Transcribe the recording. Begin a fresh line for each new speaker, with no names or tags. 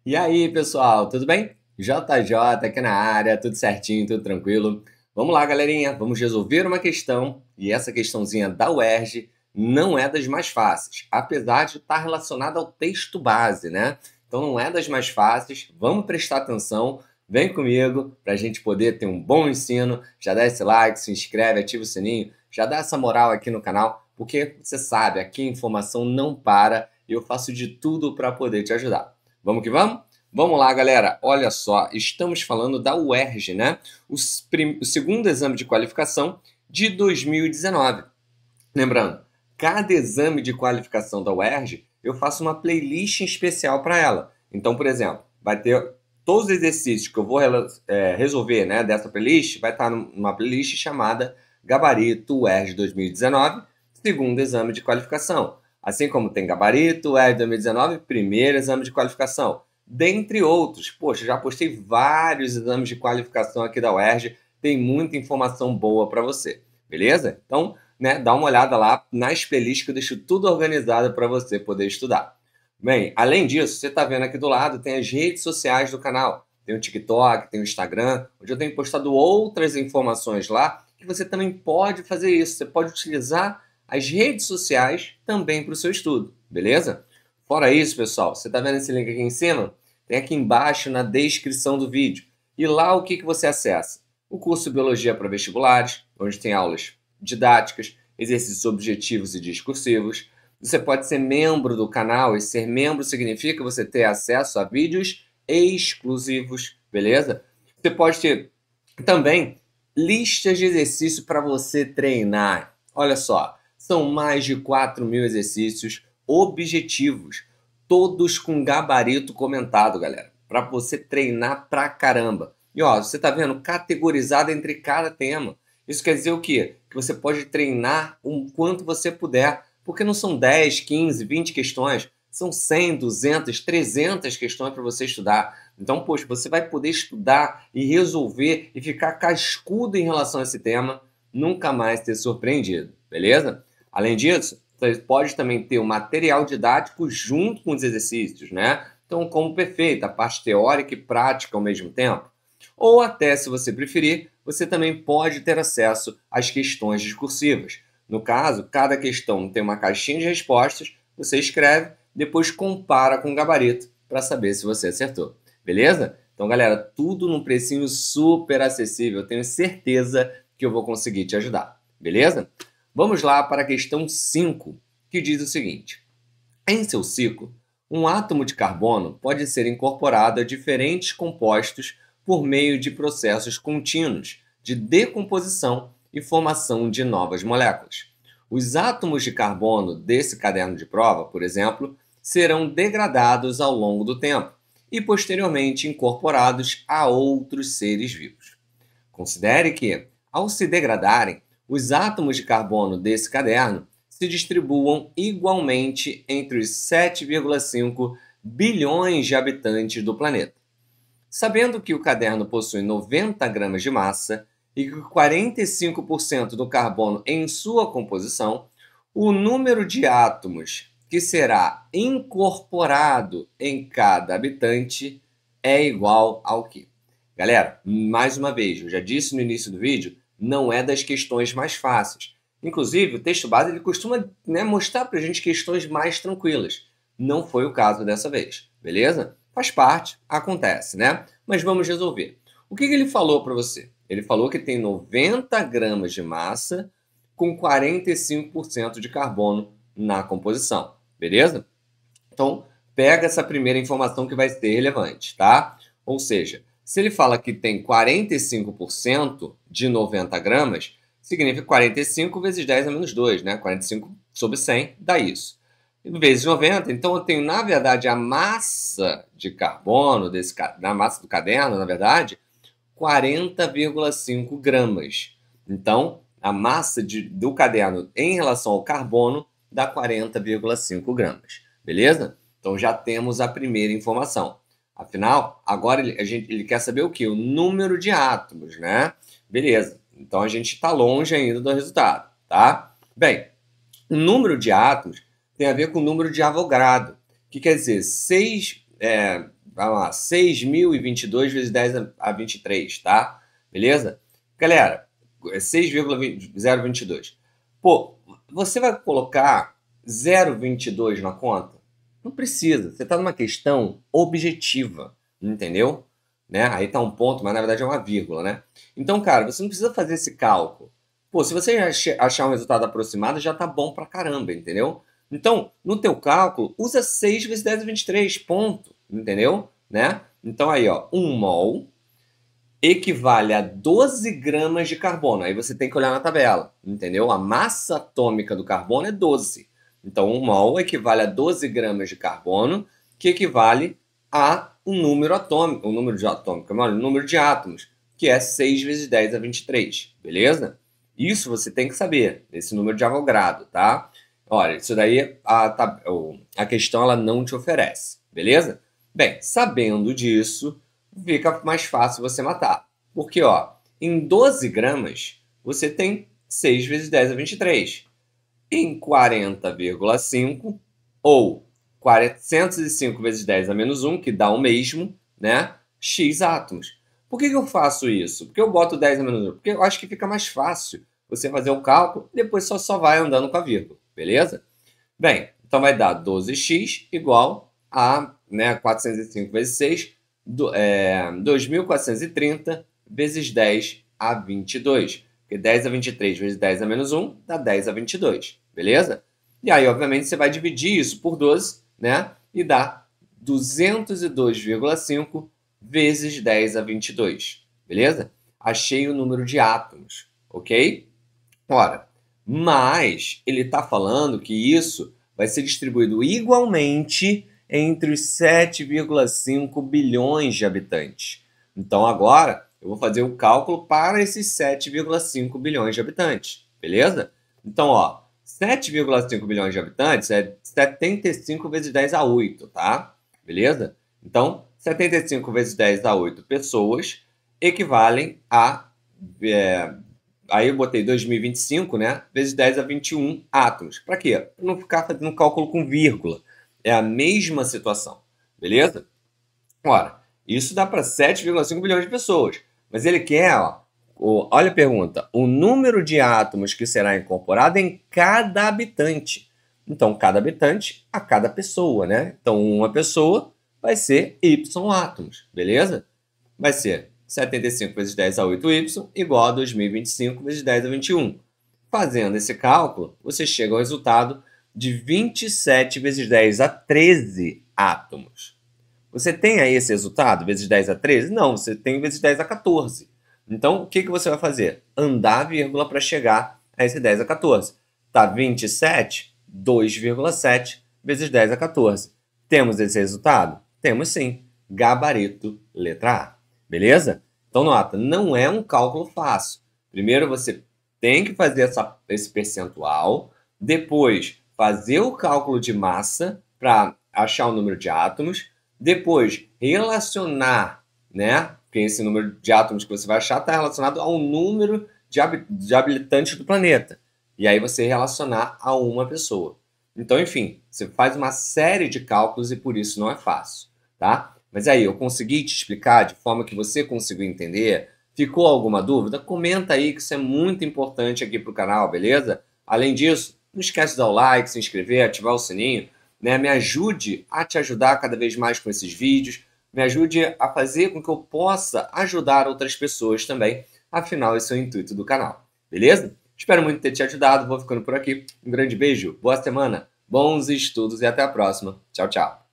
E aí, pessoal, tudo bem? JJ aqui na área, tudo certinho, tudo tranquilo. Vamos lá, galerinha, vamos resolver uma questão, e essa questãozinha da UERJ não é das mais fáceis, apesar de estar relacionada ao texto base, né? Então não é das mais fáceis, vamos prestar atenção, vem comigo para a gente poder ter um bom ensino. Já dá esse like, se inscreve, ativa o sininho, já dá essa moral aqui no canal, porque você sabe, aqui a informação não para e eu faço de tudo para poder te ajudar. Vamos que vamos? Vamos lá, galera. Olha só, estamos falando da UERJ, né? O segundo exame de qualificação de 2019. Lembrando, cada exame de qualificação da UERJ, eu faço uma playlist especial para ela. Então, por exemplo, vai ter todos os exercícios que eu vou resolver, né, dessa playlist, vai estar numa playlist chamada Gabarito UERJ 2019, segundo exame de qualificação. Assim como tem Gabarito UERJ 2019, primeiro exame de qualificação. Dentre outros. Poxa, já postei vários exames de qualificação aqui da UERJ, tem muita informação boa para você, beleza? Então, né, dá uma olhada lá nas playlists que eu deixo tudo organizado para você poder estudar. Bem, além disso, você está vendo aqui do lado, tem as redes sociais do canal. Tem o TikTok, tem o Instagram, onde eu tenho postado outras informações lá, que você também pode fazer isso. Você pode utilizar as redes sociais também para o seu estudo, beleza? Fora isso, pessoal, você está vendo esse link aqui em cima? Tem aqui embaixo na descrição do vídeo. E lá o que você acessa? O curso Biologia para Vestibulares, onde tem aulas didáticas, exercícios objetivos e discursivos. Você pode ser membro do canal, e ser membro significa você ter acesso a vídeos exclusivos, beleza? Você pode ter também listas de exercícios para você treinar. Olha só, são mais de 4.000 exercícios objetivos, todos com gabarito comentado, galera, para você treinar pra caramba. E ó, você tá vendo? Categorizado entre cada tema. Isso quer dizer o quê? Que você pode treinar o quanto você puder, porque não são 10, 15, 20 questões, são 100, 200, 300 questões para você estudar. Então, poxa, você vai poder estudar e resolver e ficar cascudo em relação a esse tema, nunca mais ter surpreendido, beleza? Além disso, você pode também ter o material didático junto com os exercícios, né? Então, como perfeito, a parte teórica e prática ao mesmo tempo. Ou até, se você preferir, você também pode ter acesso às questões discursivas. No caso, cada questão tem uma caixinha de respostas, você escreve, depois compara com o gabarito para saber se você acertou. Beleza? Então, galera, tudo num precinho super acessível. Eu tenho certeza que eu vou conseguir te ajudar. Beleza? Vamos lá para a questão 5, que diz o seguinte: em seu ciclo, um átomo de carbono pode ser incorporado a diferentes compostos por meio de processos contínuos de decomposição e formação de novas moléculas. Os átomos de carbono desse caderno de prova, por exemplo, serão degradados ao longo do tempo e posteriormente incorporados a outros seres vivos. Considere que, ao se degradarem, os átomos de carbono desse caderno se distribuam igualmente entre os 7,5 bilhões de habitantes do planeta. Sabendo que o caderno possui 90 gramas de massa e que 45% do carbono em sua composição, o número de átomos que será incorporado em cada habitante é igual ao que? Galera, mais uma vez, eu já disse no início do vídeo, não é das questões mais fáceis. Inclusive, o texto base ele costuma, né, mostrar para a gente questões mais tranquilas. Não foi o caso dessa vez, beleza? Faz parte, acontece, né? Mas vamos resolver. O que ele falou para você? Ele falou que tem 90 gramas de massa com 45% de carbono na composição, beleza? Então, pega essa primeira informação que vai ser relevante, tá? Ou seja, se ele fala que tem 45% de 90 gramas, significa 45 vezes 10 a menos 2, né? 45 sobre 100 dá isso. Vezes 90, então eu tenho, na verdade, a massa de carbono, na massa do caderno, na verdade, 40,5 gramas. Então, a massa do caderno em relação ao carbono dá 40,5 gramas. Beleza? Então, já temos a primeira informação. Afinal, agora ele quer saber o quê? O número de átomos, né? Beleza. Então, a gente está longe ainda do resultado, tá? Bem, o número de átomos tem a ver com o número de Avogadro, que quer dizer vamos lá, 6.022 vezes 10 a 23, tá? Beleza? Galera, é 6,022. Pô, você vai colocar 0,22 na conta? Não precisa. Você está numa questão objetiva, entendeu? Né? Aí tá um ponto, mas na verdade é uma vírgula, né? Então, cara, você não precisa fazer esse cálculo. Pô, se você achar um resultado aproximado, já tá bom pra caramba, entendeu? Então, no teu cálculo, usa 6 vezes 10 a 23, ponto, entendeu? Né? Então aí, ó, 1 mol equivale a 12 gramas de carbono. Aí você tem que olhar na tabela, entendeu? A massa atômica do carbono é 12. Então, 1 mol equivale a 12 gramas de carbono, que equivale a um número atômico, um número de átomos, que é 6 vezes 10 a 23, beleza? Isso você tem que saber, esse número de Avogadro, tá? Olha, isso daí a questão ela não te oferece, beleza? Bem, sabendo disso, fica mais fácil você matar. Porque, ó, em 12 gramas, você tem 6 vezes 10 a 23. Em 40,5 ou 405 vezes 10 a menos 1, que dá o mesmo, né? X átomos. Por que eu faço isso? Porque eu boto 10 a menos 1? Porque eu acho que fica mais fácil você fazer o cálculo e depois só vai andando com a vírgula, beleza? Bem, então vai dar 12x igual a 405 vezes 6, 2.430 vezes 10 a 22. Porque 10 a 23 vezes 10 a menos 1 dá 10 a 22, beleza? E aí, obviamente, você vai dividir isso por 12, né? E dá 202,5 vezes 10 a 22, beleza? Achei o número de átomos, ok? Ora, mas ele está falando que isso vai ser distribuído igualmente entre os 7,5 bilhões de habitantes. Então, agora, eu vou fazer o cálculo para esses 7,5 bilhões de habitantes, beleza? Então, ó, 7,5 bilhões de habitantes é 75 vezes 10 a 8, tá? Beleza? Então, 75 vezes 10 a 8 pessoas equivalem a... aí eu botei 2025, né? Vezes 10 a 21 átomos. Para quê? Para não ficar fazendo cálculo com vírgula. É a mesma situação, beleza? Ora, isso dá para 7,5 bilhões de pessoas. Mas ele quer, ó, olha a pergunta, o número de átomos que será incorporado em cada habitante. Então, cada habitante a cada pessoa, né? Então, uma pessoa vai ser Y átomos, beleza? Vai ser 75 vezes 10 a 8y igual a 2025 vezes 10 a 21. Fazendo esse cálculo, você chega ao resultado de 27 vezes 10 a 13 átomos. Você tem aí esse resultado, vezes 10 a 13? Não, você tem vezes 10 a 14. Então, o que você vai fazer? Andar a vírgula para chegar a esse 10 a 14. Tá 27, 2,7 vezes 10 a 14. Temos esse resultado? Temos sim. Gabarito, letra A. Beleza? Então, nota, não é um cálculo fácil. Primeiro, você tem que fazer esse percentual, depois fazer o cálculo de massa para achar o número de átomos, depois relacionar, né? Porque esse número de átomos que você vai achar está relacionado ao número de habitantes do planeta. E aí você relacionar a uma pessoa. Então, enfim, você faz uma série de cálculos e por isso não é fácil, tá? Mas aí, eu consegui te explicar de forma que você conseguiu entender? Ficou alguma dúvida? Comenta aí que isso é muito importante aqui para o canal, beleza? Além disso, não esquece de dar o like, se inscrever, ativar o sininho, né? Me ajude a te ajudar cada vez mais com esses vídeos, me ajude a fazer com que eu possa ajudar outras pessoas também, afinal esse é o intuito do canal, beleza? Espero muito ter te ajudado, vou ficando por aqui. Um grande beijo, boa semana, bons estudos e até a próxima. Tchau, tchau.